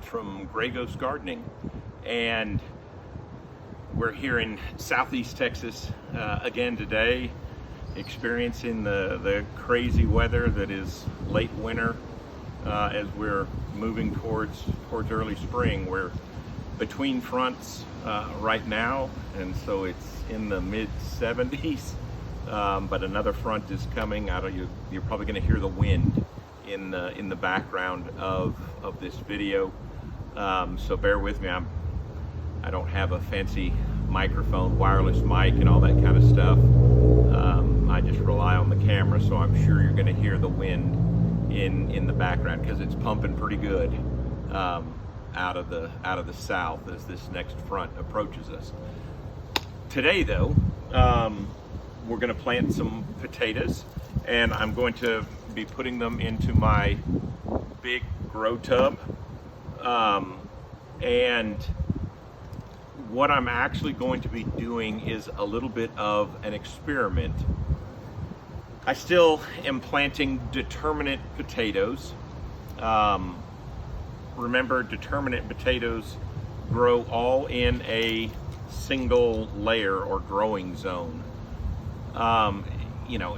from Gray Ghost Gardening, and we're here in Southeast Texas again today, experiencing the crazy weather that is late winter as we're moving towards early spring. We're between fronts right now, and so it's in the mid 70s, but another front is coming out of you. You're probably going to hear the wind in the background of this video, so bear with me. I don't have a fancy microphone, wireless mic, and all that kind of stuff. I just rely on the camera, so I'm sure you're going to hear the wind in the background because it's pumping pretty good out of the south as this next front approaches us. Today, though, we're going to plant some potatoes, and I'm going to be putting them into my big grow tub. And what I'm actually going to be doing is a little bit of an experiment. I still am planting determinate potatoes. Remember, determinate potatoes grow all in a single layer or growing zone.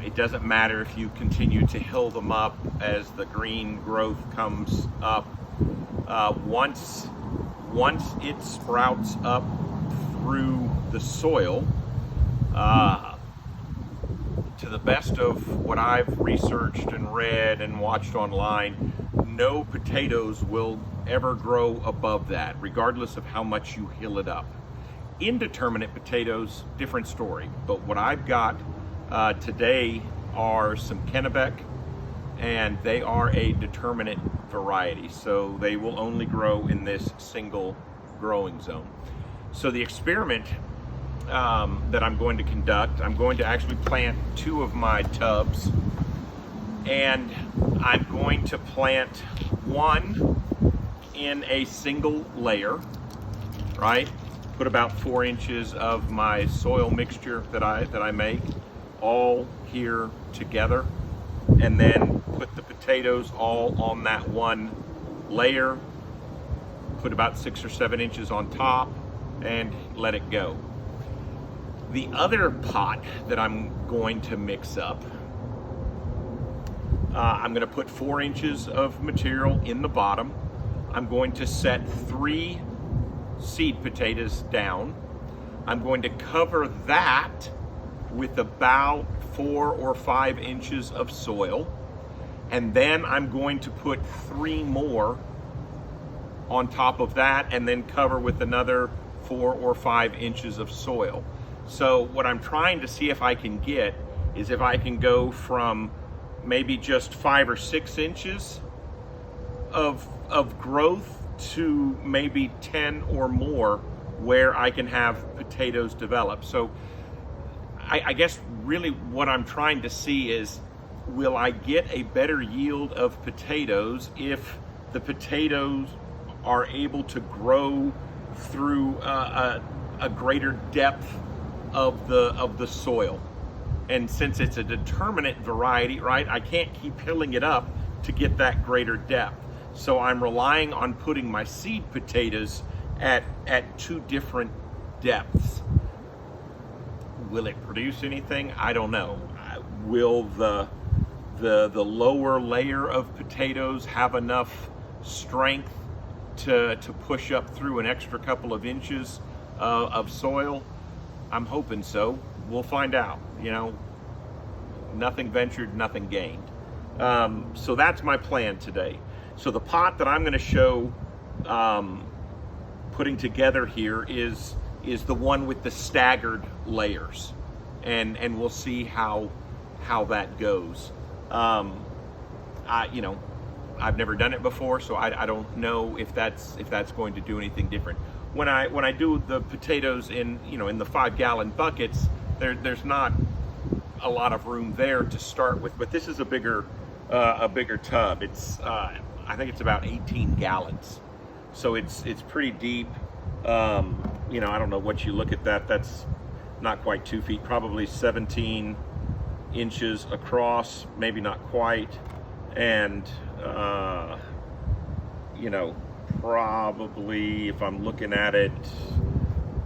It doesn't matter if you continue to hill them up as the green growth comes up. Once it sprouts up through the soil, to the best of what I've researched and read and watched online, no potatoes will ever grow above that, regardless of how much you hill it up. Indeterminate potatoes, different story. But what I've got today are some Kennebec, and they are a determinate variety, so they will only grow in this single growing zone. So the experiment that I'm going to conduct, I'm going to actually plant two of my tubs, and I'm going to plant one in a single layer, right? Put about 4 inches of my soil mixture that I make all here together, and then put the potatoes all on that one layer, put about 6 or 7 inches on top, and let it go. The other pot that I'm going to mix up, I'm going to put 4 inches of material in the bottom. I'm going to set 3 seed potatoes down. I'm going to cover that with about 4 or 5 inches of soil, and then I'm going to put 3 more on top of that, and then cover with another 4 or 5 inches of soil. So what I'm trying to see if I can get is if I can go from maybe just 5 or 6 inches of growth to maybe 10 or more, where I can have potatoes develop. So I guess really what I'm trying to see is, will I get a better yield of potatoes if the potatoes are able to grow through a greater depth of the soil? And since it's a determinate variety, right, I can't keep hilling it up to get that greater depth. So I'm relying on putting my seed potatoes at 2 different depths. Will it produce anything? I don't know. Will the lower layer of potatoes have enough strength to push up through an extra couple of inches of soil? I'm hoping so. We'll find out. Nothing ventured, nothing gained. So that's my plan today. So the pot that I'm going to show putting together here is the one with the staggered layers, and we'll see how that goes. I've never done it before, so I don't know if that's going to do anything different. When I do the potatoes in the 5-gallon buckets, there's not a lot of room there to start with, but this is a bigger tub. It's I think it's about 18 gallons, so it's pretty deep. I don't know what you look at that. That's not quite 2 feet, probably 17 inches across, maybe not quite, and probably, if I'm looking at it,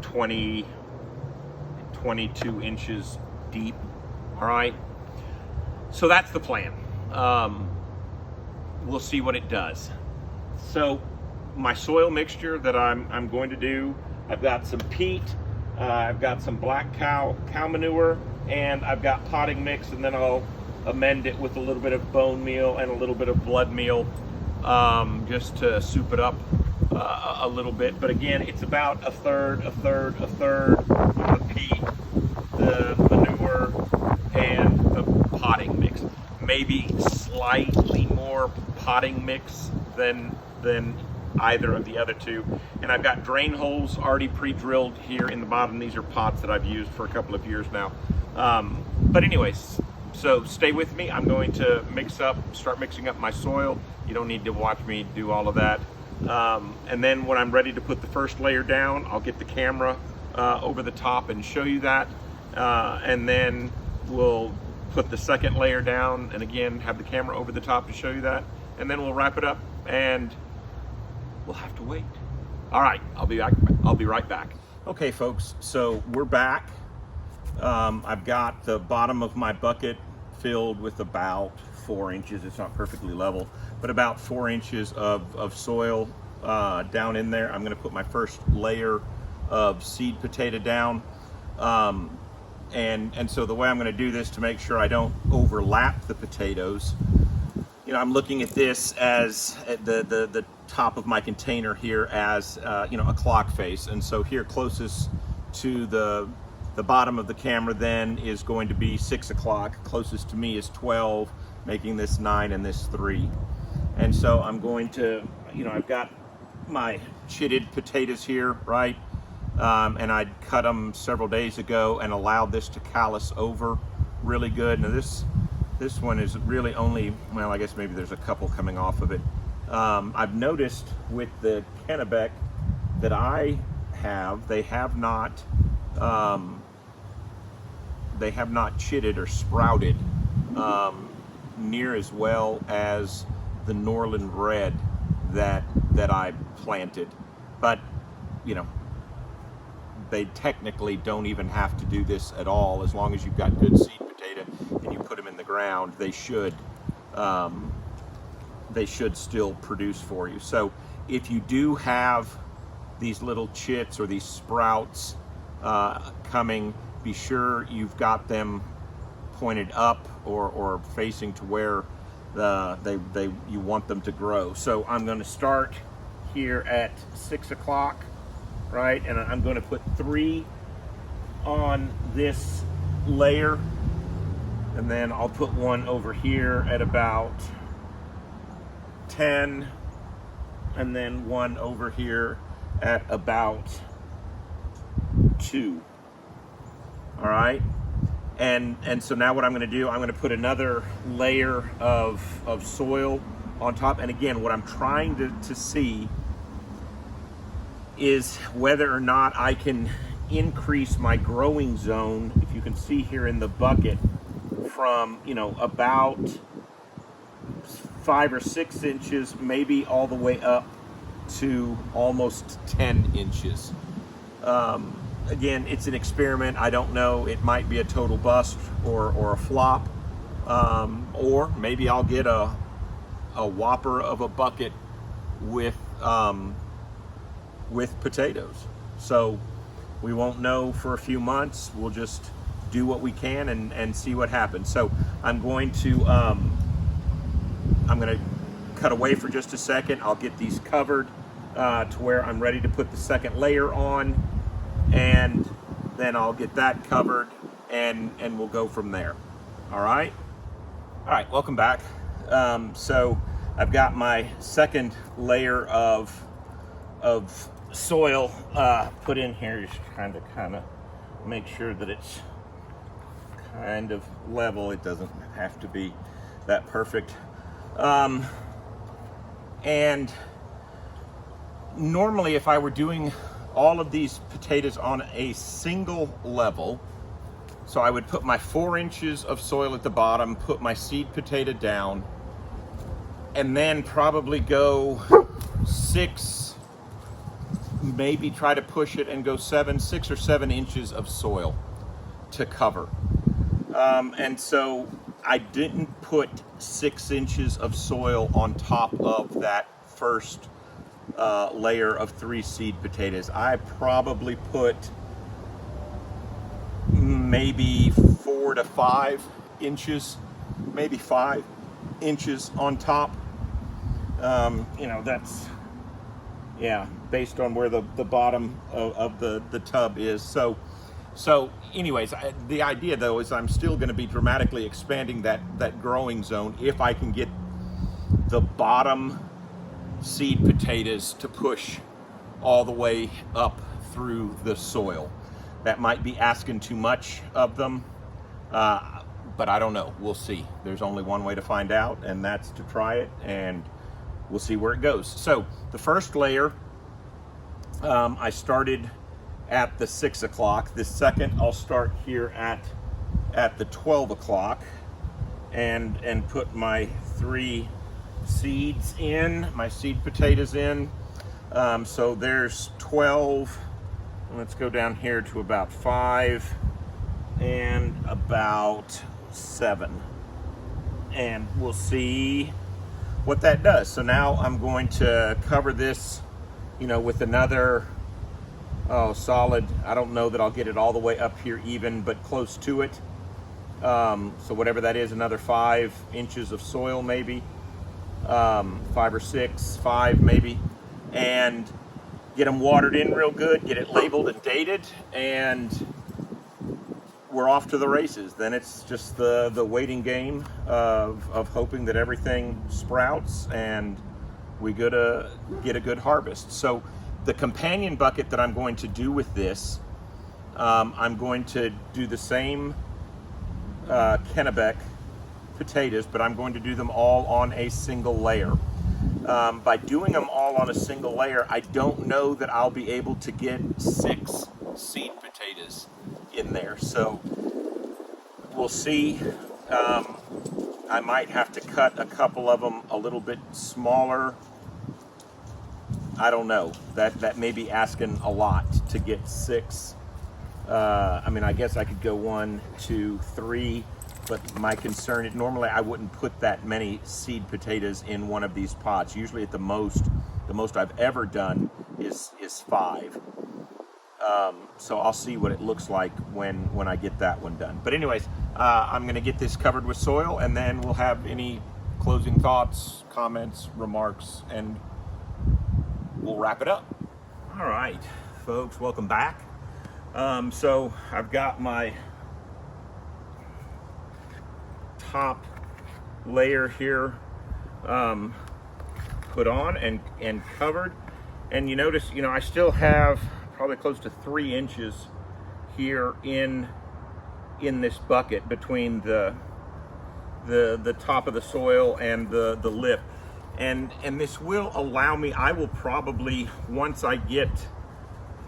22 inches deep. All right, so that's the plan. We'll see what it does. So my soil mixture that I'm going to do, I've got some peat, I've got some black cow manure, and I've got potting mix, and then I'll amend it with a little bit of bone meal and a little bit of blood meal, just to soup it up a little bit. But again, it's about a third of the peat, the manure, and the potting mix. Maybe slightly more potting mix than either of the other two. And I've got drain holes already pre-drilled here in the bottom. These are pots that I've used for a couple of years now. But anyways, so stay with me. I'm going to start mixing up my soil. You don't need to watch me do all of that. And then when I'm ready to put the first layer down, I'll get the camera over the top and show you that. And then we'll put the second layer down, and again, have the camera over the top to show you that. And then we'll wrap it up, and we'll have to wait. All right, I'll be right back. Okay, folks, so we're back. I've got the bottom of my bucket filled with about 4 inches. It's not perfectly level, but about 4 inches of soil down in there. I'm gonna put my first layer of seed potato down. And so the way I'm gonna do this to make sure I don't overlap the potatoes, you know, I'm looking at this as the top of my container here as you know, a clock face. And so here closest to the bottom of the camera then is going to be 6 o'clock. Closest to me is 12, making this 9 and this 3. And so I'm going to, you know, I've got my chitted potatoes here, right? And I cut them several days ago and allowed this to callus over really good. Now this one is really only, well, I guess maybe there's a couple coming off of it. I've noticed with the Kennebec that I have, they have not chitted or sprouted near as well as the Norland Red that I planted. But, you know, they technically don't even have to do this at all. As long as you've got good seed potato and you put them in the ground, they should still produce for you. So if you do have these little chits or these sprouts coming, be sure you've got them pointed up or facing to where you want them to grow. So I'm going to start here at 6 o'clock, right? And I'm going to put 3 on this layer, and then I'll put 1 over here at about 10, and then 1 over here at about 2. All right, and so now what I'm going to do, I'm going to put another layer of soil on top. And again, what I'm trying to see is whether or not I can increase my growing zone, if you can see here in the bucket, from, you know, about 5 or 6 inches, maybe all the way up to almost 10 inches. Again, it's an experiment. I don't know. It might be a total bust or a flop, or maybe I'll get a whopper of a bucket with potatoes. So we won't know for a few months. We'll just do what we can and see what happens. So I'm going to cut away for just a second. I'll get these covered to where I'm ready to put the second layer on, and then I'll get that covered and we'll go from there. All right, welcome back. So I've got my second layer of soil put in here, just kind of make sure that it's kind of level. It doesn't have to be that perfect. And normally if I were doing all of these potatoes on a single level, so I would put my 4 inches of soil at the bottom, put my seed potato down, and then probably go 6 maybe try to push it and go 6 or 7 inches of soil to cover. And so I didn't put 6 inches of soil on top of that first layer of 3 seed potatoes. I probably put maybe 4 to 5 inches, maybe 5 inches on top. You know, that's, yeah, based on where the bottom of the tub is. So anyways, the idea though is I'm still going to be dramatically expanding that growing zone if I can get the bottom seed potatoes to push all the way up through the soil. That might be asking too much of them, but I don't know. We'll see. There's only one way to find out, and that's to try it, and we'll see where it goes. So the first layer, I started at the 6 o'clock. The second, I'll start here at the 12 o'clock and put my 3 seeds in, my seed potatoes in. So there's 12. Let's go down here to about 5 and about 7. And we'll see what that does. So now I'm going to cover this, you know, with another solid, I don't know that I'll get it all the way up here even, but close to it. So whatever that is, another 5 inches of soil maybe, 5 or 6, 5 maybe, and get them watered in real good, get it labeled and dated, and we're off to the races. Then it's just the waiting game of hoping that everything sprouts and we get a good harvest. So the companion bucket that I'm going to do with this, I'm going to do the same Kennebec potatoes, but I'm going to do them all on a single layer. By doing them all on a single layer, I don't know that I'll be able to get 6 seed potatoes in there. So we'll see. I might have to cut a couple of them a little bit smaller. I don't know. That may be asking a lot to get 6. I mean, I guess I could go 1, 2, 3. But my concern, normally I wouldn't put that many seed potatoes in one of these pots. Usually at the most I've ever done is 5. So I'll see what it looks like when I get that one done. But anyways, I'm gonna get this covered with soil, and then we'll have any closing thoughts, comments, remarks, and we'll wrap it up. All right, folks, welcome back. So I've got my top layer here put on and covered, and you notice, you know, I still have probably close to 3 inches here in this bucket between the top of the soil and the lip, and this will allow me, I will probably, once I get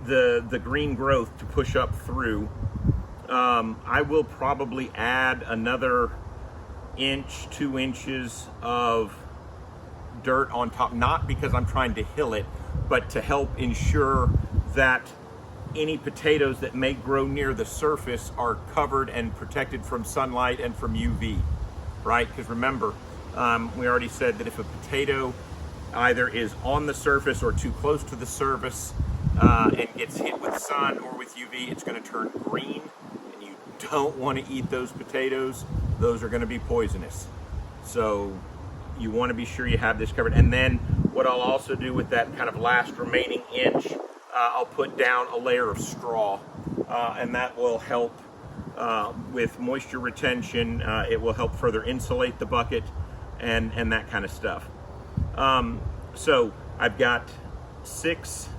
the green growth to push up through, I will probably add another 2 inches of dirt on top, not because I'm trying to hill it, but to help ensure that any potatoes that may grow near the surface are covered and protected from sunlight and from UV, right? Because remember, we already said that if a potato either is on the surface or too close to the surface and gets hit with sun or with UV, it's going to turn green, and you don't want to eat those potatoes. Those are going to be poisonous. So you want to be sure you have this covered. And then what I'll also do with that kind of last remaining inch, I'll put down a layer of straw, and that will help with moisture retention. It will help further insulate the bucket and that kind of stuff. So I've got 6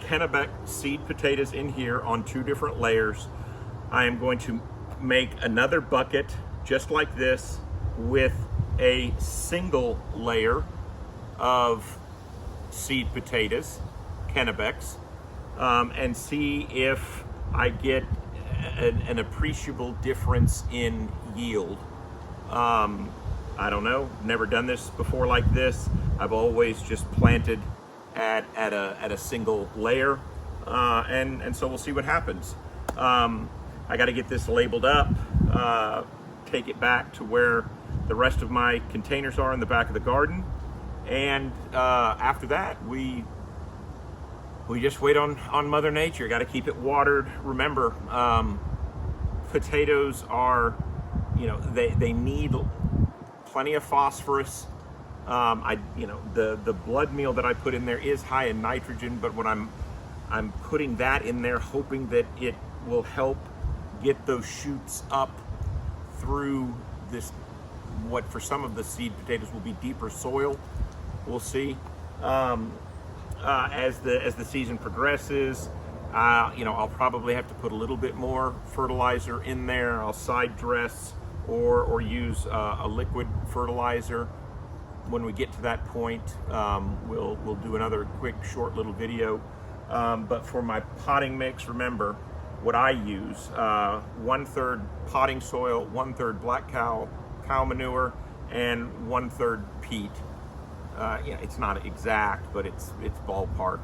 Kennebec seed potatoes in here on 2 different layers. I am going to make another bucket just like this with a single layer of seed potatoes, Kennebecs, and see if I get an appreciable difference in yield. I don't know, never done this before like this. I've always just planted at a single layer, and so we'll see what happens. I got to get this labeled up, take it back to where the rest of my containers are in the back of the garden, and after that we just wait on Mother Nature. Got to keep it watered. Remember, potatoes are, they need plenty of phosphorus. The blood meal that I put in there is high in nitrogen, but when I'm putting that in there, hoping that it will help get those shoots up through this, what for some of the seed potatoes will be deeper soil. We'll see. As the season progresses, I'll probably have to put a little bit more fertilizer in there. I'll side dress or use a liquid fertilizer. When we get to that point, we'll do another quick short little video. But for my potting mix, remember what I use: 1/3 potting soil, 1/3 black cow manure, and 1/3 peat. It's not exact, but it's ballpark.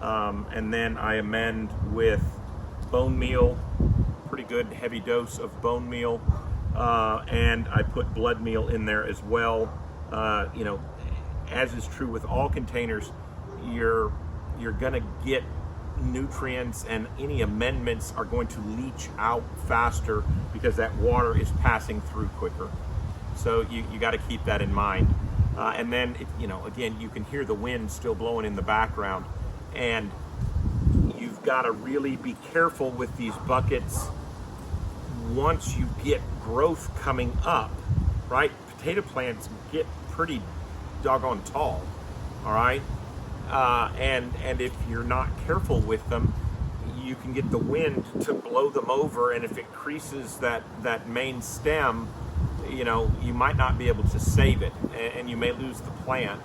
And then I amend with bone meal, pretty good heavy dose of bone meal, and I put blood meal in there as well. As is true with all containers, you're gonna get nutrients, and any amendments are going to leach out faster because that water is passing through quicker. So you got to keep that in mind. And then, again, you can hear the wind still blowing in the background, and you've got to really be careful with these buckets. Once you get growth coming up, right? Potato plants get pretty doggone tall, all right? And if you're not careful with them, you can get the wind to blow them over, and if it creases that main stem, you might not be able to save it, and you may lose the plant.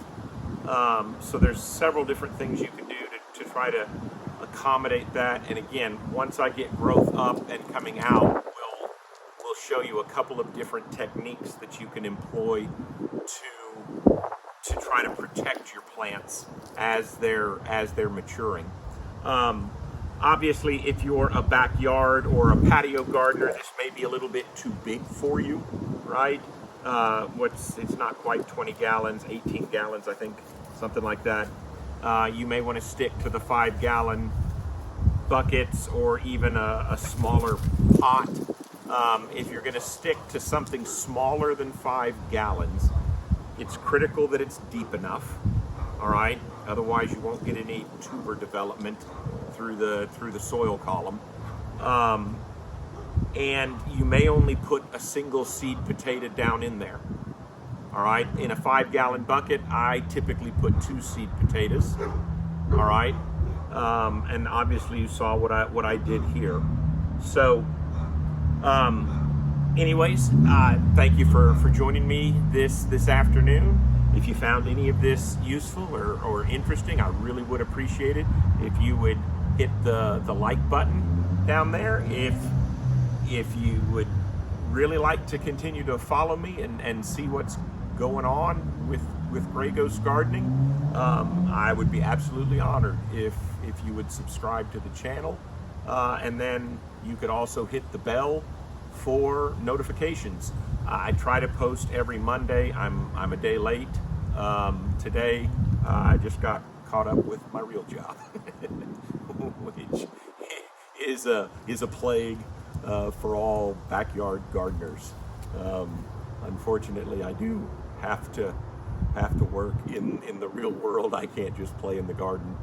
So there's several different things you can do to try to accommodate that. And again, once I get growth up and coming out, we'll show you a couple of different techniques that you can employ to try to protect your plants as they're maturing. Obviously, if you're a backyard or a patio gardener, this may be a little bit too big for you, right? It's not quite 20 gallons, 18 gallons, I think, something like that. You may want to stick to the 5-gallon buckets or even a smaller pot. If you're going to stick to something smaller than 5 gallons, it's critical that it's deep enough, all right? Otherwise, you won't get any tuber development through the soil column. And you may only put a single seed potato down in there. All right, in a 5-gallon bucket, I typically put 2 seed potatoes. All right, and obviously you saw what I did here. So, anyways, thank you for joining me this afternoon. If you found any of this useful or interesting, I really would appreciate it if you would hit the like button down there. If you would really like to continue to follow me and see what's going on with Gray Ghost Gardening, I would be absolutely honored if you would subscribe to the channel, and then you could also hit the bell for notifications. I try to post every Monday. I'm a day late today. I just got caught up with my real job, which is a plague for all backyard gardeners. Unfortunately, I do have to work in the real world. I can't just play in the garden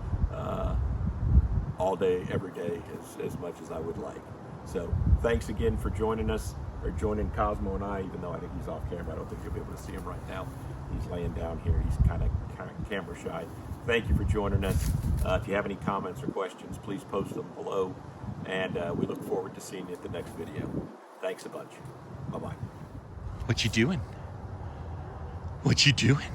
all day, every day, as much as I would like. So thanks again for joining us, or joining Cosmo and I, even though I think he's off camera. I don't think you'll be able to see him right now. He's laying down here. He's kind of camera shy. Thank you for joining us. If you have any comments or questions, please post them below, and we look forward to seeing you at the next video. Thanks a bunch. Bye-bye. What you doing? What you doing?